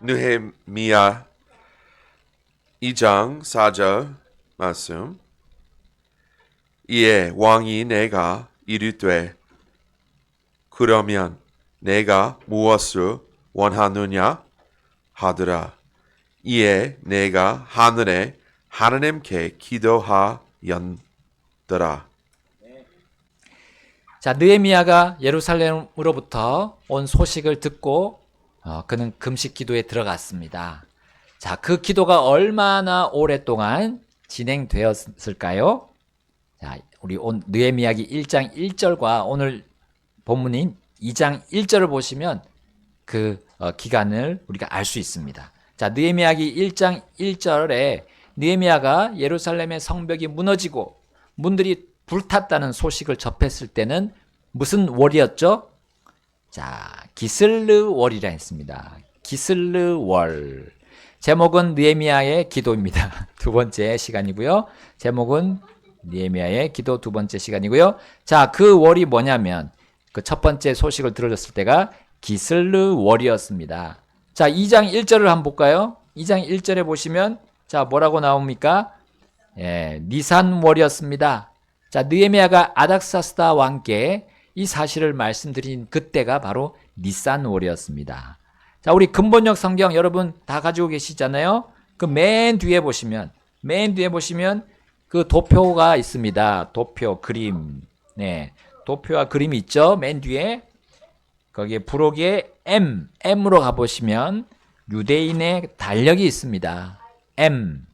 느헤미야 2장 4절 말씀. 이에 왕이 내가 이르되 그러면 내가 무엇을 원하느냐 하더라. 이에 내가 하늘에 하나님께 기도하였더라. 자, 느헤미야가 예루살렘으로부터 온 소식을 듣고 그는 금식 기도에 들어갔습니다. 자, 그 기도가 얼마나 오랫동안 진행되었을까요? 자, 우리 느헤미야기 1장 1절과 오늘 본문인 2장 1절을 보시면 그 기간을 우리가 알 수 있습니다. 자, 느헤미야기 1장 1절에 느헤미야가 예루살렘의 성벽이 무너지고 문들이 불탔다는 소식을 접했을 때는 무슨 월이었죠? 자, 기슬르월이라 했습니다. 기슬르월. 제목은 느헤미야의 기도입니다. 두 번째 시간이고요. 제목은 느헤미야의 기도 두 번째 시간이고요. 자, 그 월이 뭐냐면 그 첫 번째 소식을 들어줬을 때가 기슬르월이었습니다. 자, 2장 1절을 한번 볼까요? 2장 1절에 보시면 자, 뭐라고 나옵니까? 니산월이었습니다. 자, 느헤미야가 아닥사스다 왕께 이 사실을 말씀드린 그때가 바로 니산월이었습니다. 자, 우리 근본역 성경 여러분 다 가지고 계시잖아요. 그 맨 뒤에 보시면 그 도표가 있습니다. 도표 그림. 네. 도표와 그림이 있죠. 맨 뒤에 거기에 부록에 M으로 가보시면 유대인의 달력이 있습니다. M.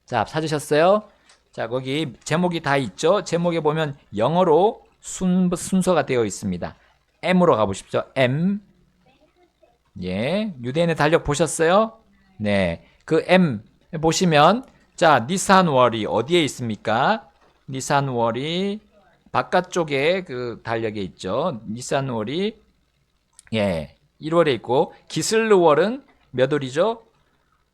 자, 찾으셨어요? 자, 거기 제목이 다 있죠. 제목에 보면 영어로 순서가 되어 있습니다. M으로 가보십시오. M. 예, 유대인의 달력 보셨어요? 네, 그 M 보시면 자, 니산월이 어디에 있습니까? 니산월이 바깥쪽에 그 달력에 있죠. 니산월이 1월에 있고 기슬르월은 몇 월이죠?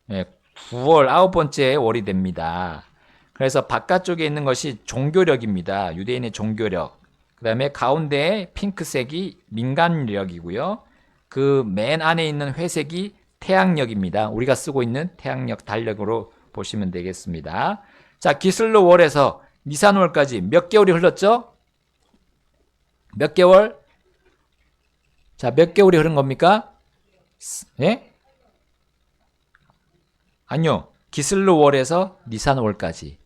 9월 9번째 월이 됩니다. 그래서 바깥쪽에 있는 것이 종교력입니다. 유대인의 종교력. 그 다음에 가운데 핑크색이 민간력이고요. 그 맨 안에 있는 회색이 태양력입니다. 우리가 쓰고 있는 태양력 달력으로 보시면 되겠습니다. 자, 기슬르월에서 니산월까지 몇 개월이 흘렀죠? 몇 개월? 자, 몇 개월이 흐른 겁니까? 예? 아니요. 기슬르월에서 니산월까지.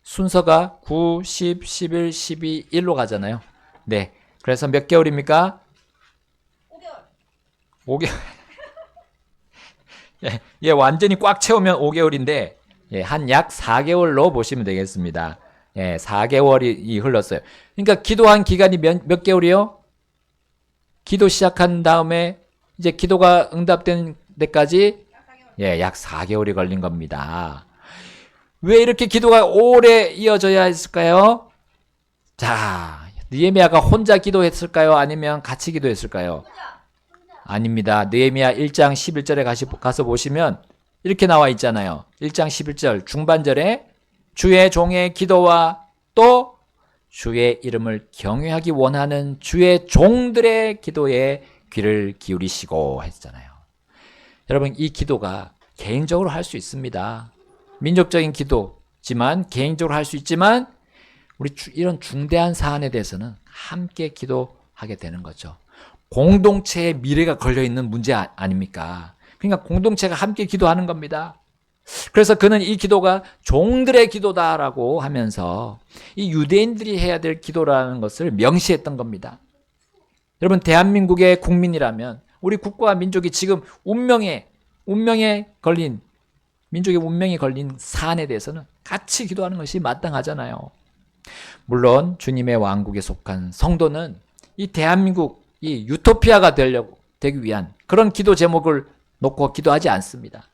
순서가 9, 10, 11, 12, 1로 가잖아요. 네. 그래서 몇 개월입니까? 5개월. 예, 완전히 꽉 채우면 5개월인데, 한 약 4개월로 보시면 되겠습니다. 4개월이 흘렀어요. 그러니까 기도한 기간이 몇 개월이요? 기도 시작한 다음에 이제 기도가 응답된 데까지 약 4개월이 걸린 겁니다. 왜 이렇게 기도가 오래 이어져야 했을까요? 자, 느헤미야가 혼자 기도했을까요? 아니면 같이 기도했을까요? 아닙니다. 느헤미야 1장 11절에 가서 보시면 이렇게 나와 있잖아요. 1장 11절 중반절에 주의 종의 기도와 또 주의 이름을 경외하기 원하는 주의 종들의 기도에 귀를 기울이시고 했잖아요. 여러분, 이 기도가 개인적으로 할 수 있습니다. 민족적인 기도지만 개인적으로 할 수 있지만 우리 이런 중대한 사안에 대해서는 함께 기도하게 되는 거죠. 공동체의 미래가 걸려있는 문제 아닙니까? 그러니까 공동체가 함께 기도하는 겁니다. 그래서 그는 이 기도가 종들의 기도다라고 하면서 이 유대인들이 해야 될 기도라는 것을 명시했던 겁니다. 여러분, 대한민국의 국민이라면 우리 국가와 민족이 지금 민족의 운명이 걸린 사안에 대해서는 같이 기도하는 것이 마땅하잖아요. 물론 주님의 왕국에 속한 성도는 이 대한민국 이 유토피아가 되기 위한 그런 기도 제목을 놓고 기도하지 않습니다.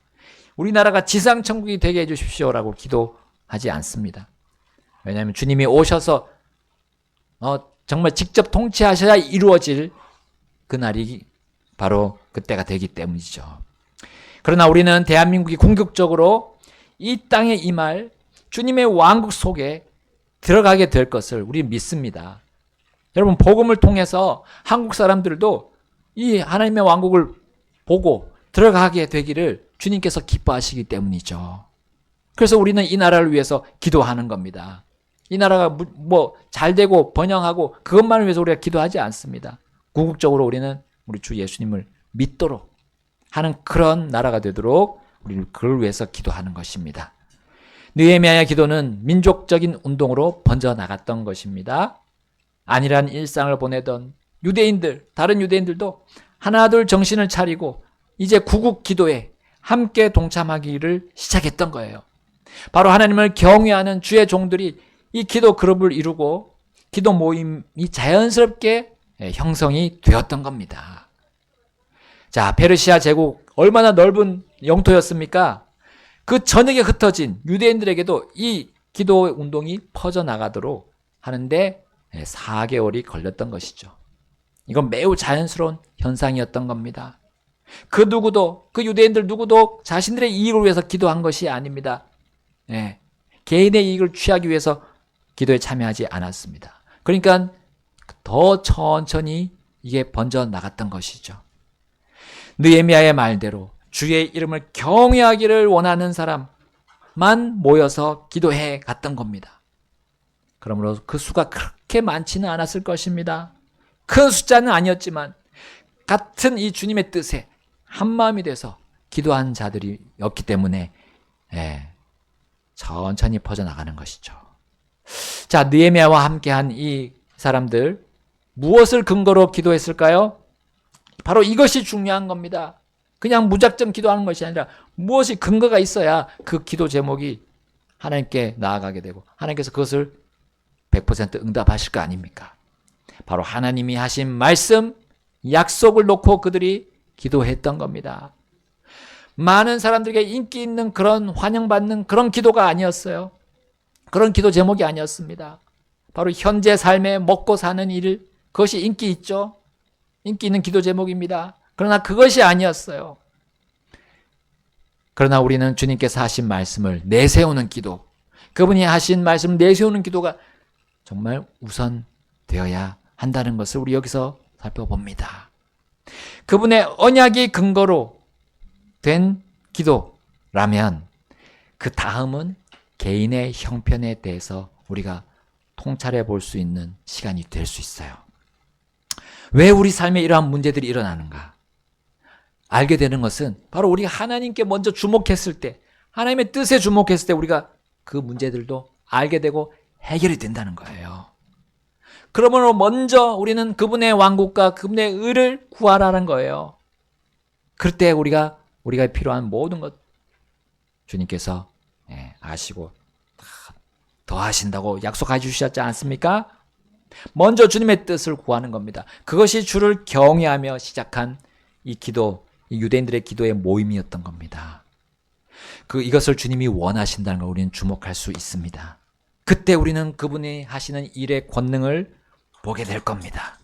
우리나라가 지상천국이 되게 해주십시오라고 기도하지 않습니다. 왜냐하면 주님이 오셔서 정말 직접 통치하셔야 이루어질 그날이 바로 그때가 되기 때문이죠. 그러나 우리는 대한민국이 궁극적으로 이 땅에 임할 주님의 왕국 속에 들어가게 될 것을 우리 믿습니다. 여러분, 복음을 통해서 한국 사람들도 이 하나님의 왕국을 보고 들어가게 되기를 주님께서 기뻐하시기 때문이죠. 그래서 우리는 이 나라를 위해서 기도하는 겁니다. 이 나라가 뭐 잘 되고 번영하고 그것만을 위해서 우리가 기도하지 않습니다. 궁극적으로 우리는 우리 주 예수님을 믿도록 하는 그런 나라가 되도록 우리는 그를 위해서 기도하는 것입니다. 느헤미야의 기도는 민족적인 운동으로 번져나갔던 것입니다. 안일한 일상을 보내던 유대인들, 다른 유대인들도 하나둘 정신을 차리고 이제 구국 기도에 함께 동참하기를 시작했던 거예요. 바로 하나님을 경외하는 주의 종들이 이 기도 그룹을 이루고 기도 모임이 자연스럽게 형성이 되었던 겁니다. 자, 페르시아 제국 얼마나 넓은 영토였습니까? 그 전역에 흩어진 유대인들에게도 이 기도 운동이 퍼져나가도록 하는데 4개월이 걸렸던 것이죠. 이건 매우 자연스러운 현상이었던 겁니다. 그 누구도, 그 유대인들 누구도 자신들의 이익을 위해서 기도한 것이 아닙니다. 개인의 이익을 취하기 위해서 기도에 참여하지 않았습니다. 그러니까 더 천천히 이게 번져나갔던 것이죠. 느헤미야의 말대로 주의 이름을 경외하기를 원하는 사람만 모여서 기도해 갔던 겁니다. 그러므로 그 수가 그렇게 많지는 않았을 것입니다. 큰 숫자는 아니었지만 같은 이 주님의 뜻에 한마음이 돼서 기도한 자들이었기 때문에 천천히 퍼져나가는 것이죠. 자, 느헤미야와 함께한 이 사람들 무엇을 근거로 기도했을까요? 바로 이것이 중요한 겁니다. 그냥 무작정 기도하는 것이 아니라 무엇이 근거가 있어야 그 기도 제목이 하나님께 나아가게 되고 하나님께서 그것을 100% 응답하실 거 아닙니까? 바로 하나님이 하신 말씀, 약속을 놓고 그들이 기도했던 겁니다. 많은 사람들에게 인기 있는 그런 환영받는 그런 기도가 아니었어요. 그런 기도 제목이 아니었습니다. 바로 현재 삶에 먹고 사는 일, 그것이 인기 있죠. 인기 있는 기도 제목입니다. 그러나 그것이 아니었어요. 그러나 우리는 주님께서 하신 말씀을 내세우는 기도, 그분이 하신 말씀을 내세우는 기도가 정말 우선되어야 한다는 것을 우리 여기서 살펴봅니다. 그분의 언약이 근거로 된 기도라면 그 다음은 개인의 형편에 대해서 우리가 통찰해 볼 수 있는 시간이 될 수 있어요. 왜 우리 삶에 이러한 문제들이 일어나는가? 알게 되는 것은 바로 우리가 하나님께 먼저 주목했을 때, 하나님의 뜻에 주목했을 때 우리가 그 문제들도 알게 되고 해결이 된다는 거예요. 그러므로 먼저 우리는 그분의 왕국과 그분의 의를 구하라는 거예요. 그때 우리가 필요한 모든 것 주님께서 아시고 더 하신다고 약속해 주셨지 않습니까? 먼저 주님의 뜻을 구하는 겁니다. 그것이 주를 경외하며 시작한 이 기도, 이 유대인들의 기도의 모임이었던 겁니다. 이것을 주님이 원하신다는 걸 우리는 주목할 수 있습니다. 그때 우리는 그분이 하시는 일의 권능을 보게 될 겁니다.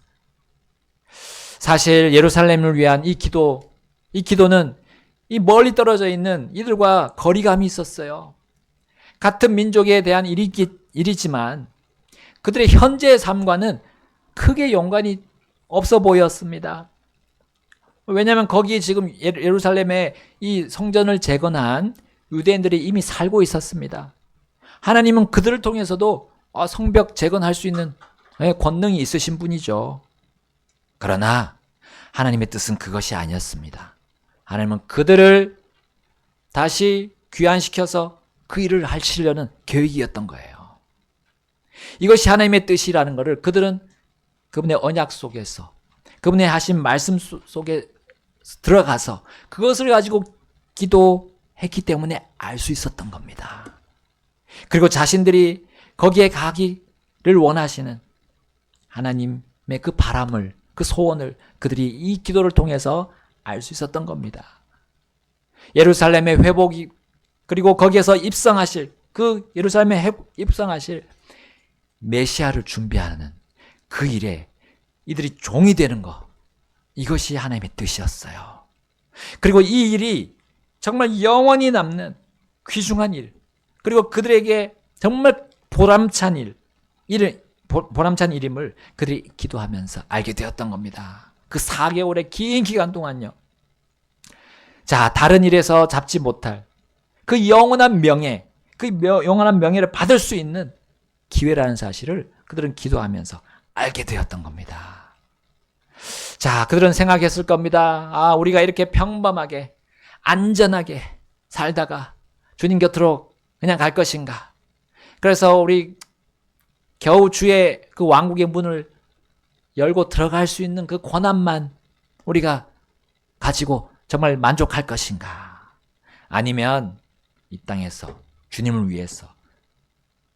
사실 예루살렘을 위한 이 기도는 이 멀리 떨어져 있는 이들과 거리감이 있었어요. 같은 민족에 대한 일이지만 그들의 현재의 삶과는 크게 연관이 없어 보였습니다. 왜냐하면 거기 지금 예루살렘에 이 성전을 재건한 유대인들이 이미 살고 있었습니다. 하나님은 그들을 통해서도 성벽 재건할 수 있는 권능이 있으신 분이죠. 그러나 하나님의 뜻은 그것이 아니었습니다. 하나님은 그들을 다시 귀환시켜서 그 일을 하시려는 계획이었던 거예요. 이것이 하나님의 뜻이라는 것을 그들은 그분의 언약 속에서, 그분의 하신 말씀 속에 들어가서 그것을 가지고 기도했기 때문에 알 수 있었던 겁니다. 그리고 자신들이 거기에 가기를 원하시는 하나님의 그 바람을, 그 소원을 그들이 이 기도를 통해서 알 수 있었던 겁니다. 예루살렘의 회복이, 그리고 거기에서 입성하실, 그 예루살렘에 입성하실 메시아를 준비하는 그 일에 이들이 종이 되는 것, 이것이 하나님의 뜻이었어요. 그리고 이 일이 정말 영원히 남는 귀중한 일, 그리고 그들에게 정말 보람찬 일임을 그들이 기도하면서 알게 되었던 겁니다. 그 4개월의 긴 기간 동안요. 자, 다른 일에서 잡지 못할 그 영원한 명예, 영원한 명예를 받을 수 있는 기회라는 사실을 그들은 기도하면서 알게 되었던 겁니다. 자, 그들은 생각했을 겁니다. 아, 우리가 이렇게 평범하게 안전하게 살다가 주님 곁으로 그냥 갈 것인가? 그래서 우리 겨우 주의 그 왕국의 문을 열고 들어갈 수 있는 그 권한만 우리가 가지고 정말 만족할 것인가? 아니면 이 땅에서 주님을 위해서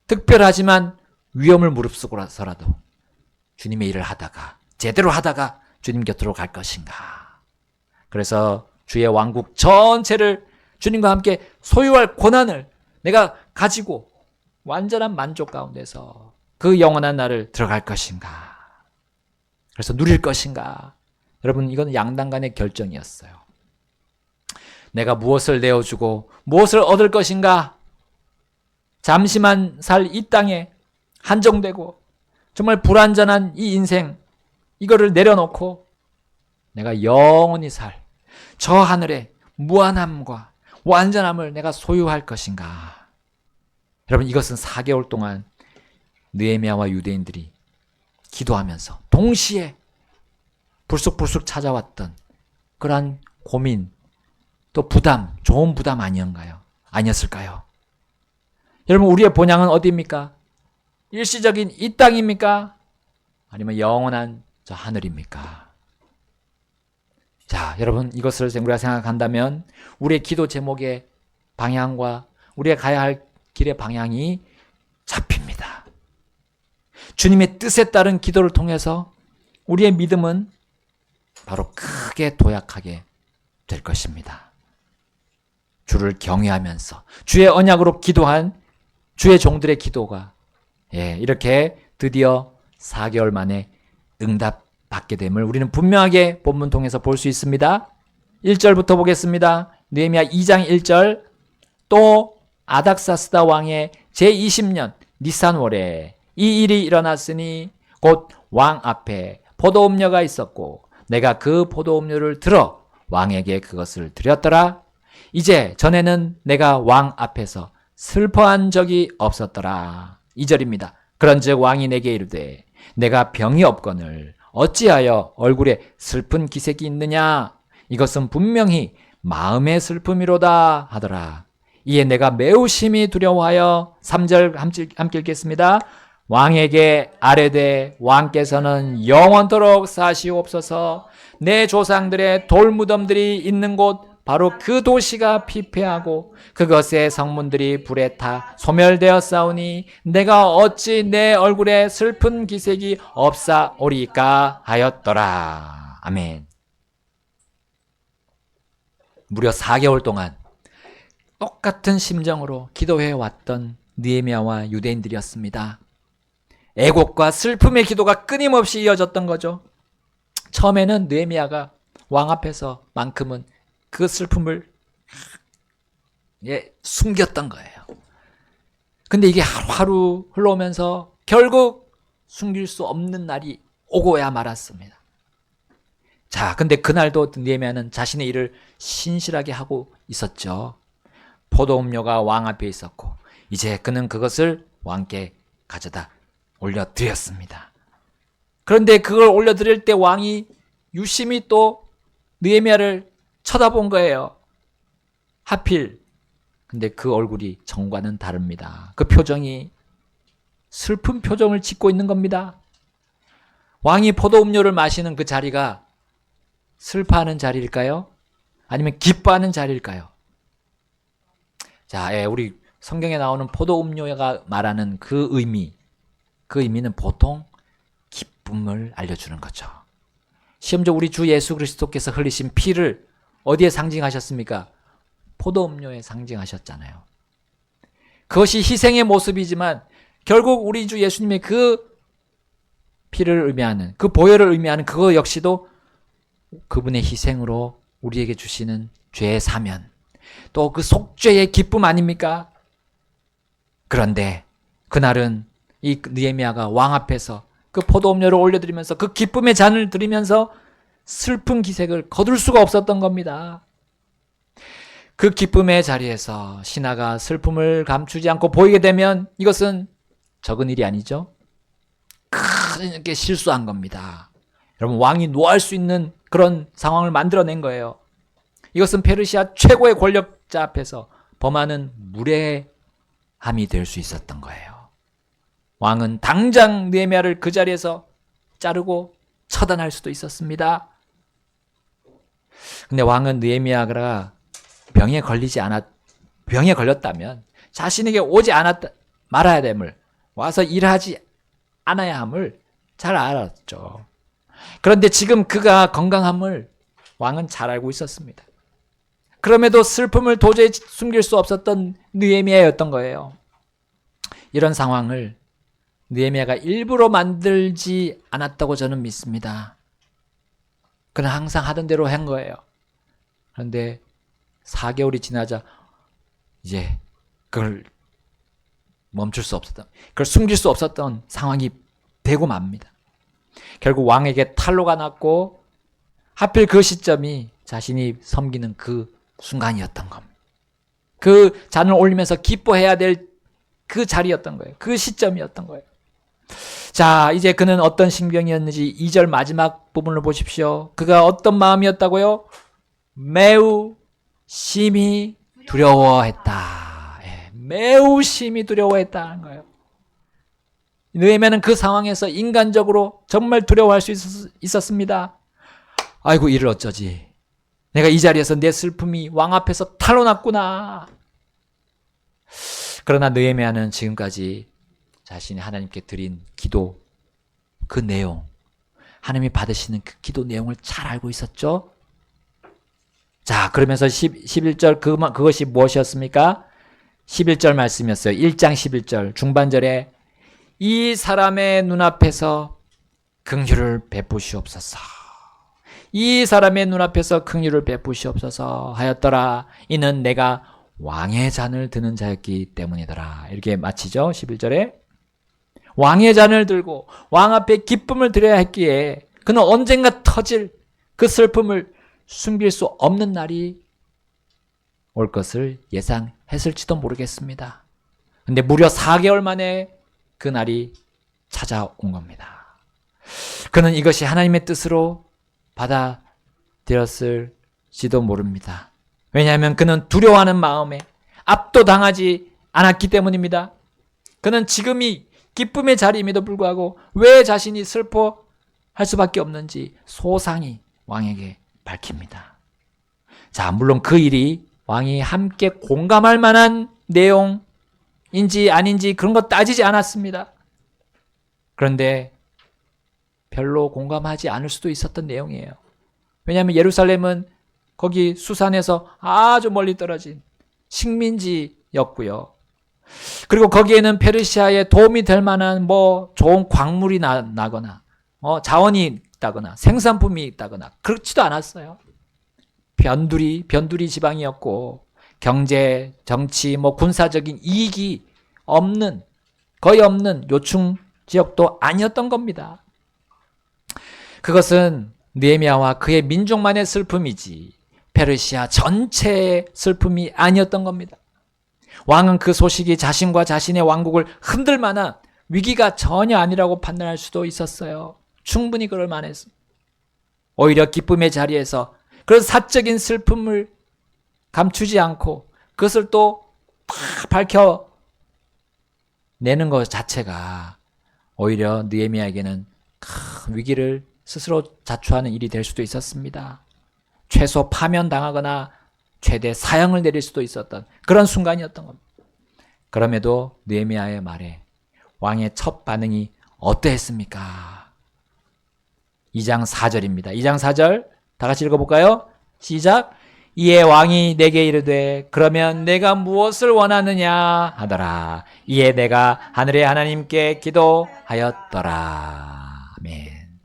특별하지만 위험을 무릅쓰고서라도 주님의 일을 하다가 제대로 하다가 주님 곁으로 갈 것인가? 그래서 주의 왕국 전체를 주님과 함께 소유할 권한을 내가 가지고 완전한 만족 가운데서 그 영원한 날을 들어갈 것인가? 그래서 누릴 것인가? 여러분, 이건 양당 간의 결정이었어요. 내가 무엇을 내어주고 무엇을 얻을 것인가? 잠시만 살 이 땅에 한정되고 정말 불완전한 이 인생, 이거를 내려놓고 내가 영원히 살 저 하늘의 무한함과 완전함을 내가 소유할 것인가? 여러분, 이것은 4개월 동안 느헤미야와 유대인들이 기도하면서 동시에 불쑥불쑥 찾아왔던 그러한 고민, 또 부담, 좋은 부담 아니었을까요? 여러분, 우리의 본향은 어디입니까? 일시적인 이 땅입니까? 아니면 영원한 저 하늘입니까? 자, 여러분, 이것을 우리가 생각한다면 우리의 기도 제목의 방향과 우리가 가야 할 길의 방향이 잡힙니다. 주님의 뜻에 따른 기도를 통해서 우리의 믿음은 바로 크게 도약하게 될 것입니다. 주를 경외하면서 주의 언약으로 기도한 주의 종들의 기도가 이렇게 드디어 4개월 만에 응답받게 됨을 우리는 분명하게 본문 통해서 볼 수 있습니다. 1절부터 보겠습니다. 느헤미야 2장 1절. 또 아닥사스다 왕의 제20년 니산월에 이 일이 일어났으니 곧 왕 앞에 포도음료가 있었고 내가 그 포도음료를 들어 왕에게 그것을 드렸더라. 이제 전에는 내가 왕 앞에서 슬퍼한 적이 없었더라. 2절입니다. 그런즉 왕이 내게 이르되 내가 병이 없거늘 어찌하여 얼굴에 슬픈 기색이 있느냐? 이것은 분명히 마음의 슬픔이로다 하더라. 이에 내가 매우 심히 두려워하여 3절 함께 읽겠습니다. 왕에게 아뢰되 왕께서는 영원토록 사시옵소서. 내 조상들의 돌무덤들이 있는 곳 바로 그 도시가 피폐하고 그것의 성문들이 불에 타 소멸되었사오니 내가 어찌 내 얼굴에 슬픈 기색이 없사오리까 하였더라. 아멘. 무려 4개월 동안 똑같은 심정으로 기도해 왔던 느헤미야와 유대인들이었습니다. 애곡과 슬픔의 기도가 끊임없이 이어졌던 거죠. 처음에는 느헤미야가 왕 앞에서만큼은 그 슬픔을 숨겼던 거예요. 근데 이게 하루하루 흘러오면서 결국 숨길 수 없는 날이 오고야 말았습니다. 자, 근데 그날도 느헤미야는 자신의 일을 신실하게 하고 있었죠. 포도음료가 왕 앞에 있었고 이제 그는 그것을 왕께 가져다 올려드렸습니다. 그런데 그걸 올려드릴 때 왕이 유심히 또 느헤미야를 쳐다본 거예요. 하필. 근데 그 얼굴이 전과는 다릅니다. 그 표정이 슬픈 표정을 짓고 있는 겁니다. 왕이 포도음료를 마시는 그 자리가 슬퍼하는 자리일까요? 아니면 기뻐하는 자리일까요? 자, 우리 성경에 나오는 포도음료가 말하는 그 의미는 보통 기쁨을 알려주는 거죠. 심지어 우리 주 예수 그리스도께서 흘리신 피를 어디에 상징하셨습니까? 포도음료에 상징하셨잖아요. 그것이 희생의 모습이지만 결국 우리 주 예수님의 그 피를 의미하는, 그 보혈을 의미하는 그거 역시도 그분의 희생으로 우리에게 주시는 죄의 사면, 또 그 속죄의 기쁨 아닙니까? 그런데 그날은 이 느헤미야가 왕 앞에서 그 포도음료를 올려드리면서 그 기쁨의 잔을 드리면서 슬픈 기색을 거둘 수가 없었던 겁니다. 그 기쁨의 자리에서 신하가 슬픔을 감추지 않고 보이게 되면 이것은 적은 일이 아니죠. 크게 실수한 겁니다. 여러분, 왕이 노할 수 있는 그런 상황을 만들어낸 거예요. 이것은 페르시아 최고의 권력자 앞에서 범하는 무례함이 될 수 있었던 거예요. 왕은 당장 느헤미야를 그 자리에서 자르고 처단할 수도 있었습니다. 근데 왕은 느헤미야가 병에 걸렸다면 자신에게 오지 말아야 됨을, 와서 일하지 않아야 함을 잘 알았죠. 그런데 지금 그가 건강함을 왕은 잘 알고 있었습니다. 그럼에도 슬픔을 도저히 숨길 수 없었던 느헤미야였던 거예요. 이런 상황을 느헤미야가 일부러 만들지 않았다고 저는 믿습니다. 그는 항상 하던 대로 한 거예요. 그런데 4개월이 지나자 이제 그걸 멈출 수 없었던, 그걸 숨길 수 없었던 상황이 되고 맙니다. 결국 왕에게 탈로가 났고 하필 그 시점이 자신이 섬기는 그 순간이었던 겁니다. 그 잔을 올리면서 기뻐해야 될 그 자리였던 거예요. 그 시점이었던 거예요. 자, 이제 그는 어떤 심경이었는지 2절 마지막 부분을 보십시오. 그가 어떤 마음이었다고요? 매우 심히 두려워했다. 매우 심히 두려워했다는 거예요. 느헤미야는 그 상황에서 인간적으로 정말 두려워할 수 있었습니다. 아이고, 이를 어쩌지. 내가 이 자리에서 내 슬픔이 왕 앞에서 탄로났구나. 그러나 느헤미야는 지금까지 자신이 하나님께 드린 기도, 그 내용, 하나님이 받으시는 그 기도 내용을 잘 알고 있었죠. 자, 그러면서 11절 그것이 무엇이었습니까? 11절 말씀이었어요. 1장 11절 중반절에 이 사람의 눈앞에서 긍휼을 베푸시옵소서. 이 사람의 눈앞에서 긍휼을 베푸시옵소서 하였더라. 이는 내가 왕의 잔을 드는 자였기 때문이더라. 이렇게 마치죠. 11절에. 왕의 잔을 들고 왕 앞에 기쁨을 드려야 했기에 그는 언젠가 터질 그 슬픔을 숨길 수 없는 날이 올 것을 예상했을지도 모르겠습니다. 근데 무려 4개월 만에 그 날이 찾아온 겁니다. 그는 이것이 하나님의 뜻으로 받아들였을지도 모릅니다. 왜냐하면 그는 두려워하는 마음에 압도당하지 않았기 때문입니다. 그는 지금이 기쁨의 자리임에도 불구하고 왜 자신이 슬퍼할 수밖에 없는지 소상히 왕에게 밝힙니다. 자, 물론 그 일이 왕이 함께 공감할 만한 내용인지 아닌지 그런 거 따지지 않았습니다. 그런데 별로 공감하지 않을 수도 있었던 내용이에요. 왜냐하면 예루살렘은 거기 수산에서 아주 멀리 떨어진 식민지였고요. 그리고 거기에는 페르시아에 도움이 될 만한 좋은 광물이 나거나 자원이 있다거나 생산품이 있다거나 그렇지도 않았어요. 변두리 지방이었고 경제, 정치, 군사적인 이익이 거의 없는 요충 지역도 아니었던 겁니다. 그것은 느헤미야와 그의 민족만의 슬픔이지 페르시아 전체의 슬픔이 아니었던 겁니다. 왕은 그 소식이 자신과 자신의 왕국을 흔들 만한 위기가 전혀 아니라고 판단할 수도 있었어요. 충분히 그럴 만했습니다. 오히려 기쁨의 자리에서 그런 사적인 슬픔을 감추지 않고 그것을 또 다 밝혀내는 것 자체가 오히려 느헤미야에게는 큰 위기를 스스로 자초하는 일이 될 수도 있었습니다. 최소 파면당하거나 최대 사형을 내릴 수도 있었던 그런 순간이었던 겁니다. 그럼에도 느헤미야의 말에 왕의 첫 반응이 어떠했습니까? 2장 4절입니다. 2장 4절 다 같이 읽어볼까요? 시작. 이에 왕이 내게 이르되 그러면 내가 무엇을 원하느냐 하더라. 이에 내가 하늘의 하나님께 기도하였더라. 아멘.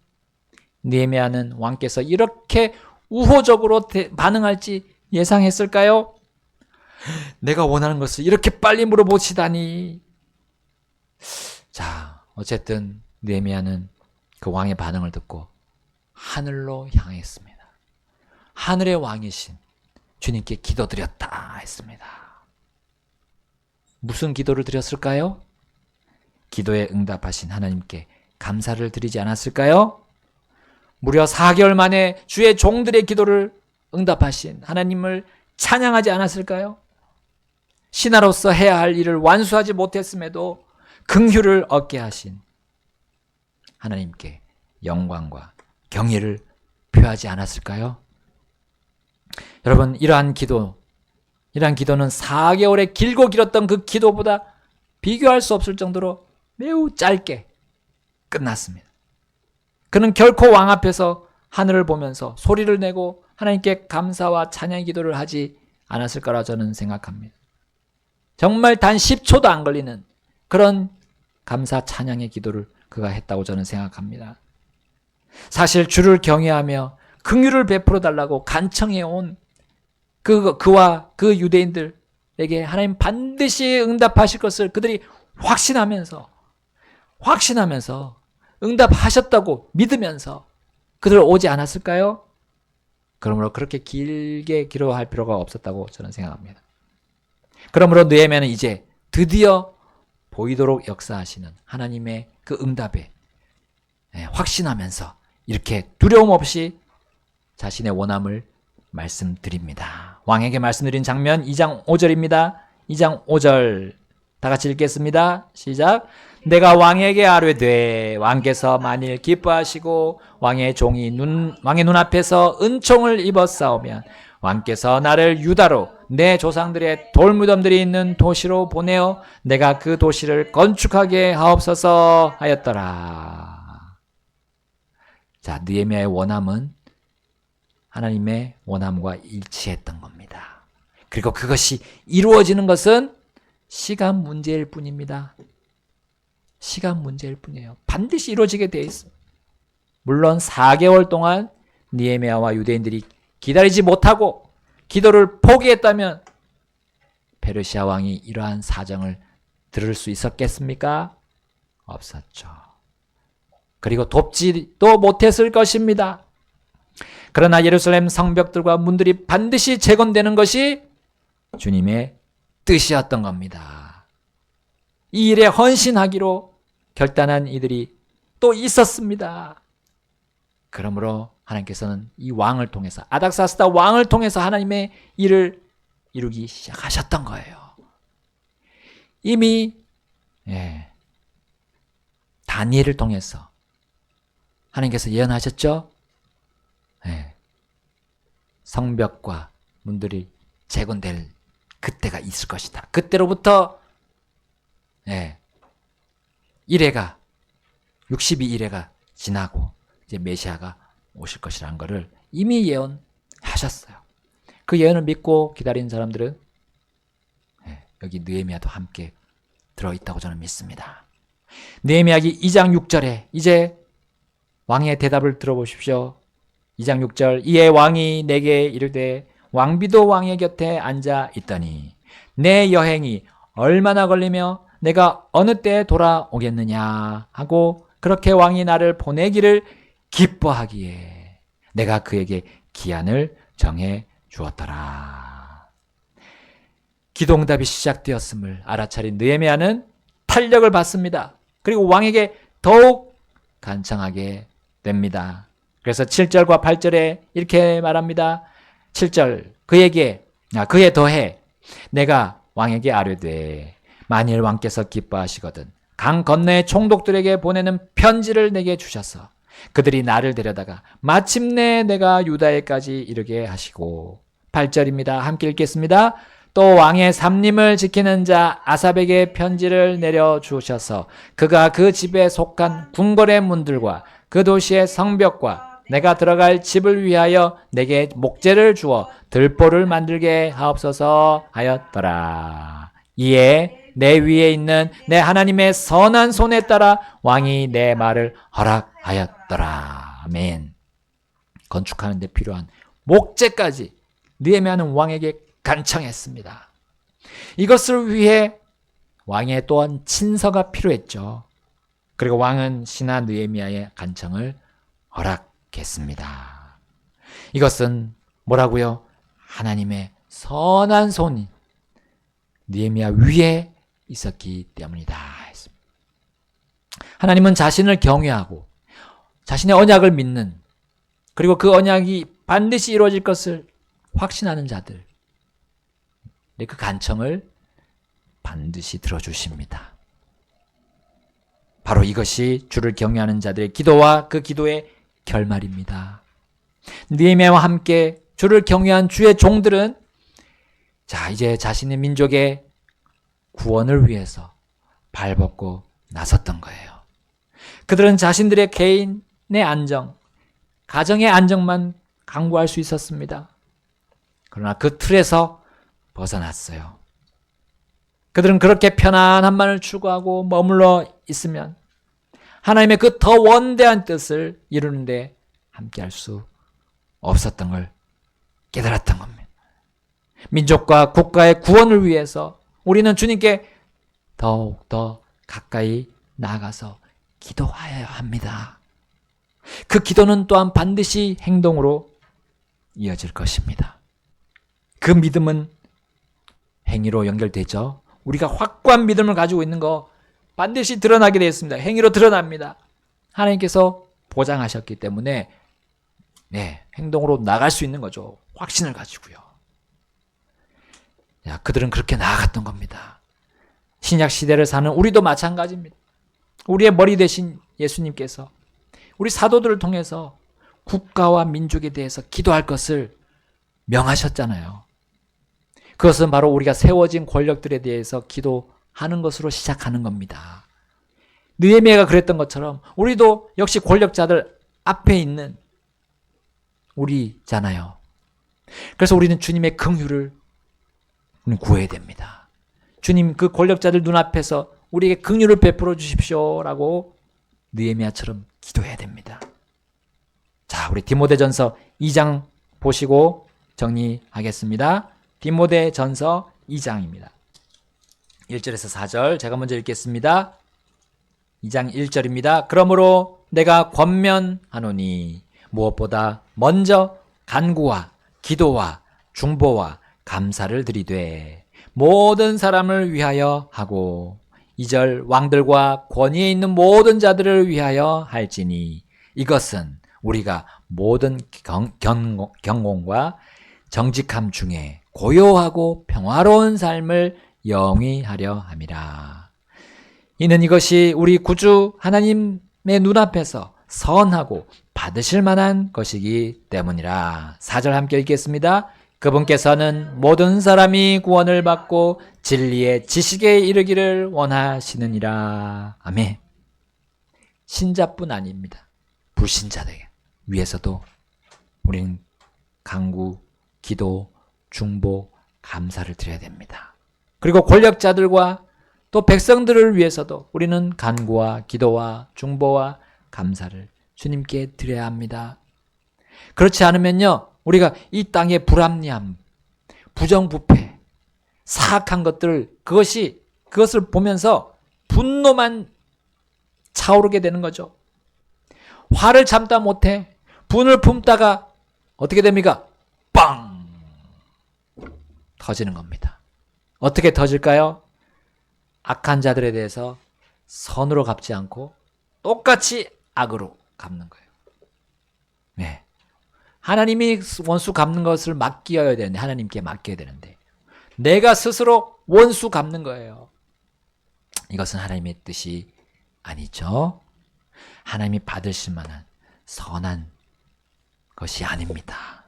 느헤미야는 왕께서 이렇게 우호적으로 반응할지 예상했을까요? 내가 원하는 것을 이렇게 빨리 물어보시다니. 자, 어쨌든 느헤미야는 그 왕의 반응을 듣고 하늘로 향했습니다. 하늘의 왕이신 주님께 기도드렸다 했습니다. 무슨 기도를 드렸을까요? 기도에 응답하신 하나님께 감사를 드리지 않았을까요? 무려 4개월 만에 주의 종들의 기도를 응답하신 하나님을 찬양하지 않았을까요? 신하로서 해야 할 일을 완수하지 못했음에도 긍휼을 얻게 하신 하나님께 영광과 경의를 표하지 않았을까요? 여러분, 이러한 기도는 4개월의 길고 길었던 그 기도보다 비교할 수 없을 정도로 매우 짧게 끝났습니다. 그는 결코 왕 앞에서 하늘을 보면서 소리를 내고 하나님께 감사와 찬양 기도를 하지 않았을 거라 저는 생각합니다. 정말 단 10초도 안 걸리는 그런 감사 찬양의 기도를 그가 했다고 저는 생각합니다. 사실 주를 경외하며 긍휼을 베풀어 달라고 간청해 온 그와 그 유대인들에게 하나님 반드시 응답하실 것을 그들이 확신하면서 응답하셨다고 믿으면서 그들 오지 않았을까요? 그러므로 그렇게 길게 기도할 필요가 없었다고 저는 생각합니다. 그러므로 느헤미야는 이제 드디어 보이도록 역사하시는 하나님의 그 응답에 확신하면서 이렇게 두려움 없이 자신의 원함을 말씀드립니다. 왕에게 말씀드린 장면 2장 5절입니다. 2장 5절 다 같이 읽겠습니다. 시작. 내가 왕에게 아뢰되 왕께서 만일 기뻐하시고 왕의 종이 왕의 눈앞에서 은총을 입었사오면 왕께서 나를 유다로 내 조상들의 돌무덤들이 있는 도시로 보내어 내가 그 도시를 건축하게 하옵소서 하였더라. 자, 느헤미야의 원함은 하나님의 원함과 일치했던 겁니다. 그리고 그것이 이루어지는 것은 시간 문제일 뿐입니다. 시간 문제일 뿐이에요. 반드시 이루어지게 돼 있습니다. 물론 4개월 동안 느헤미야와 유대인들이 기다리지 못하고 기도를 포기했다면 페르시아 왕이 이러한 사정을 들을 수 있었겠습니까? 없었죠. 그리고 돕지도 못했을 것입니다. 그러나 예루살렘 성벽들과 문들이 반드시 재건되는 것이 주님의 뜻이었던 겁니다. 이 일에 헌신하기로 결단한 이들이 또 있었습니다. 그러므로 하나님께서는 이 왕을 통해서 아닥사스다 왕을 통해서 하나님의 일을 이루기 시작하셨던 거예요. 이미 다니엘을 통해서 하나님께서 예언하셨죠. 성벽과 문들이 재건될 그때가 있을 것이다. 그때로부터 62일회가 지나고 이제 메시아가 오실 것이라는 것을 이미 예언하셨어요. 그 예언을 믿고 기다린 사람들은 여기 느헤미야도 함께 들어있다고 저는 믿습니다. 느헤미야기 2장 6절에 이제 왕의 대답을 들어보십시오. 2장 6절 이에 왕이 내게 이르되 왕비도 왕의 곁에 앉아 있더니 내 여행이 얼마나 걸리며 내가 어느 때에 돌아오겠느냐 하고 그렇게 왕이 나를 보내기를 기뻐하기에 내가 그에게 기한을 정해 주었더라. 기도응답이 시작되었음을 알아차린 느헤미야는 탄력을 받습니다. 그리고 왕에게 더욱 간청하게 됩니다. 그래서 7절과 8절에 이렇게 말합니다. 7절 그에 더해 내가 왕에게 아뢰되 만일 왕께서 기뻐하시거든 강 건너의 총독들에게 보내는 편지를 내게 주셔서 그들이 나를 데려다가 마침내 내가 유다에까지 이르게 하시고 8절입니다. 함께 읽겠습니다. 또 왕의 삼림을 지키는 자 아삽에게 편지를 내려주셔서 그가 그 집에 속한 궁궐의 문들과 그 도시의 성벽과 내가 들어갈 집을 위하여 내게 목재를 주어 들보를 만들게 하옵소서 하였더라. 이에 내 위에 있는 내 하나님의 선한 손에 따라 왕이 내 말을 허락하였더라. 아멘. 건축하는 데 필요한 목재까지 느헤미야는 왕에게 간청했습니다. 이것을 위해 왕의 또한 친서가 필요했죠. 그리고 왕은 신하 느헤미야의 간청을 허락했습니다. 이것은 뭐라고요? 하나님의 선한 손이 느헤미야 위에 있었기 때문이다. 하나님은 자신을 경외하고 자신의 언약을 믿는, 그리고 그 언약이 반드시 이루어질 것을 확신하는 자들, 그 간청을 반드시 들어주십니다. 바로 이것이 주를 경외하는 자들의 기도와 그 기도의 결말입니다. 느헤미야와 함께 주를 경외한 주의 종들은 이제 자신의 민족의 구원을 위해서 발벗고 나섰던 거예요. 그들은 자신들의 개인의 안정, 가정의 안정만 강구할 수 있었습니다. 그러나 그 틀에서 벗어났어요. 그들은 그렇게 편안함만을 추구하고 머물러 있으면 하나님의 그 더 원대한 뜻을 이루는데 함께할 수 없었던 걸 깨달았던 겁니다. 민족과 국가의 구원을 위해서 우리는 주님께 더욱더 가까이 나아가서 기도하여야 합니다. 그 기도는 또한 반드시 행동으로 이어질 것입니다. 그 믿음은 행위로 연결되죠. 우리가 확고한 믿음을 가지고 있는 거 반드시 드러나게 되어 있습니다. 행위로 드러납니다. 하나님께서 보장하셨기 때문에 행동으로 나갈 수 있는 거죠. 확신을 가지고요. 그들은 그렇게 나아갔던 겁니다. 신약 시대를 사는 우리도 마찬가지입니다. 우리의 머리 대신 예수님께서 우리 사도들을 통해서 국가와 민족에 대해서 기도할 것을 명하셨잖아요. 그것은 바로 우리가 세워진 권력들에 대해서 기도하는 것으로 시작하는 겁니다. 느헤미야가 그랬던 것처럼 우리도 역시 권력자들 앞에 있는 우리잖아요. 그래서 우리는 주님의 긍휼을 구해야 됩니다. 주님, 그 권력자들 눈앞에서 우리에게 긍휼을 베풀어 주십시오라고 느헤미야처럼 기도해야 됩니다. 우리 디모데전서 2장 보시고 정리하겠습니다. 디모데전서 2장입니다. 1절에서 4절 제가 먼저 읽겠습니다. 2장 1절입니다. 그러므로 내가 권면하노니 무엇보다 먼저 간구와 기도와 중보와 감사를 드리되 모든 사람을 위하여 하고 2절 왕들과 권위에 있는 모든 자들을 위하여 할지니 이것은 우리가 모든 경공과 정직함 중에 고요하고 평화로운 삶을 영위하려 함이라. 이는 이것이 우리 구주 하나님의 눈앞에서 선하고 받으실 만한 것이기 때문이라. 4절 함께 읽겠습니다. 그분께서는 모든 사람이 구원을 받고 진리의 지식에 이르기를 원하시느니라. 아멘. 신자뿐 아닙니다. 불신자들 위해서도 우리는 간구, 기도, 중보, 감사를 드려야 됩니다. 그리고 권력자들과 또 백성들을 위해서도 우리는 간구와 기도와 중보와 감사를 주님께 드려야 합니다. 그렇지 않으면요, 우리가 이 땅의 불합리함, 부정부패, 사악한 그것을 보면서 분노만 차오르게 되는 거죠. 화를 참다 못해 분을 품다가 어떻게 됩니까? 빵! 터지는 겁니다. 어떻게 터질까요? 악한 자들에 대해서 선으로 갚지 않고 똑같이 악으로 갚는 거예요. 네. 하나님이 원수 갚는 것을 맡겨야 되는데, 하나님께 맡겨야 되는데 내가 스스로 원수 갚는 거예요. 이것은 하나님의 뜻이 아니죠. 하나님이 받으실 만한 선한 것이 아닙니다.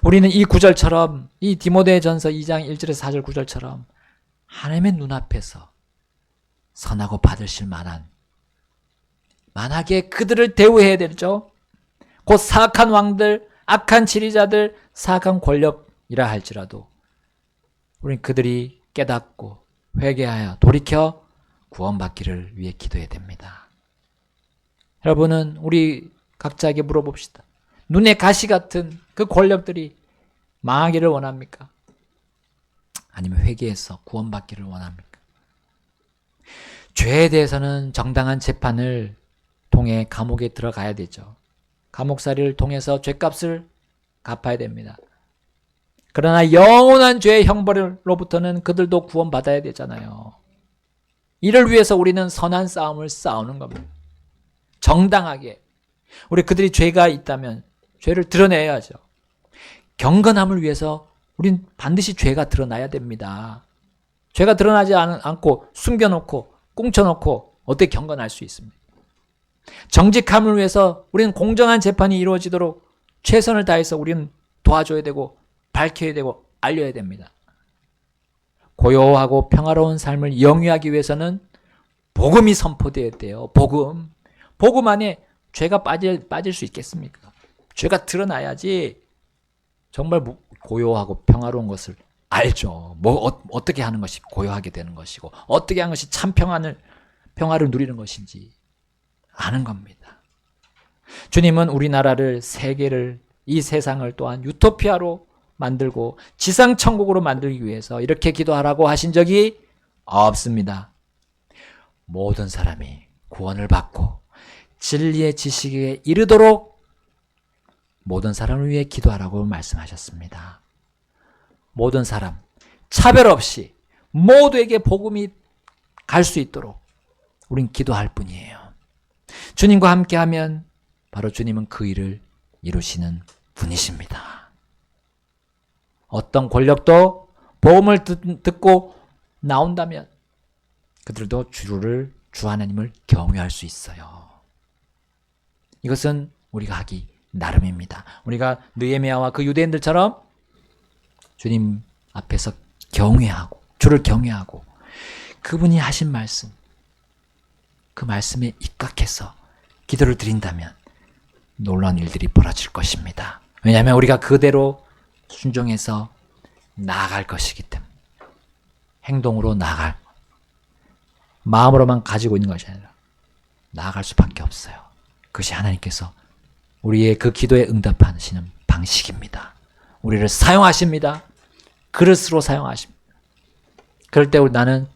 우리는 이 구절처럼, 이 디모데전서 2장 1절에서 4절 구절처럼 하나님의 눈앞에서 선하고 받으실 만한, 만하게 그들을 대우해야 되죠. 곧 사악한 왕들, 악한 지리자들, 사악한 권력이라 할지라도 우리는 그들이 깨닫고 회개하여 돌이켜 구원받기를 위해 기도해야 됩니다. 여러분은 우리 각자에게 물어봅시다. 눈에 가시 같은 그 권력들이 망하기를 원합니까? 아니면 회개해서 구원받기를 원합니까? 죄에 대해서는 정당한 재판을 통해 감옥에 들어가야 되죠. 감옥살이를 통해서 죄값을 갚아야 됩니다. 그러나 영원한 죄의 형벌로부터는 그들도 구원받아야 되잖아요. 이를 위해서 우리는 선한 싸움을 싸우는 겁니다. 정당하게. 우리 그들이 죄가 있다면 죄를 드러내야죠. 경건함을 위해서 우린 반드시 죄가 드러나야 됩니다. 죄가 드러나지 않고 숨겨놓고 꽁쳐놓고 어떻게 경건할 수 있습니까? 정직함을 위해서 우리는 공정한 재판이 이루어지도록 최선을 다해서 우리는 도와줘야 되고 밝혀야 되고 알려야 됩니다. 고요하고 평화로운 삶을 영위하기 위해서는 복음이 선포되어야 돼요. 복음. 복음 안에 죄가 빠질 수 있겠습니까? 죄가 드러나야지 정말 고요하고 평화로운 것을 알죠. 어떻게 하는 것이 고요하게 되는 것이고 어떻게 하는 것이 참 평화를 누리는 것인지 아는 겁니다. 주님은 우리나라를, 세계를, 이 세상을 또한 유토피아로 만들고 지상천국으로 만들기 위해서 이렇게 기도하라고 하신 적이 없습니다. 모든 사람이 구원을 받고 진리의 지식에 이르도록 모든 사람을 위해 기도하라고 말씀하셨습니다. 모든 사람, 차별 없이 모두에게 복음이 갈 수 있도록 우린 기도할 뿐이에요. 주님과 함께하면 바로 주님은 그 일을 이루시는 분이십니다. 어떤 권력도 복음을 듣고 나온다면 그들도 주 하나님을 경외할 수 있어요. 이것은 우리가 하기 나름입니다. 우리가 느헤미야와 그 유대인들처럼 주님 앞에서 경외하고 주를 경외하고 그분이 하신 말씀, 그 말씀에 입각해서 기도를 드린다면 놀라운 일들이 벌어질 것입니다. 왜냐하면 우리가 그대로 순종해서 나아갈 것이기 때문에 행동으로 나아갈, 마음으로만 가지고 있는 것이 아니라 나아갈 수밖에 없어요. 그것이 하나님께서 우리의 그 기도에 응답하시는 방식입니다. 우리를 사용하십니다. 그릇으로 사용하십니다. 그럴 때 나는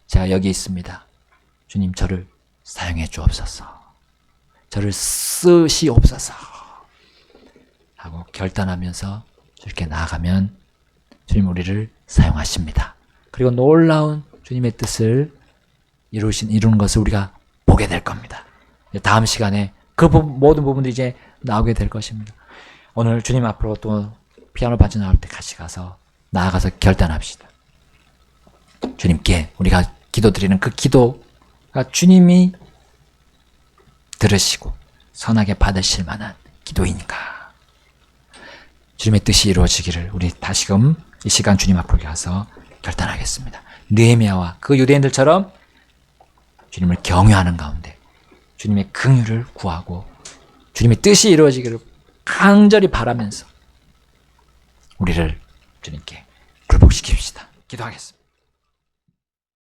제가 여기 있습니다. 주님 저를 사용해 주옵소서. 저를 쓰시옵소서. 하고 결단하면서 이렇게 나아가면 주님 우리를 사용하십니다. 그리고 놀라운 주님의 뜻을 이루는 것을 우리가 보게 될 겁니다. 다음 시간에 그 모든 부분들이 이제 나오게 될 것입니다. 오늘 주님 앞으로 또 피아노 반주 나올 때 같이 가서 나아가서 결단합시다. 주님께 우리가 기도드리는 그 기도가 주님이 들으시고 선하게 받으실 만한 기도이니까 주님의 뜻이 이루어지기를 우리 다시금 이 시간 주님 앞으로 가서 결단하겠습니다. 느헤미야와 그 유대인들처럼 주님을 경외하는 가운데 주님의 긍휼을 구하고 주님의 뜻이 이루어지기를 간절히 바라면서 우리를 주님께 굴복시킵시다. 기도하겠습니다.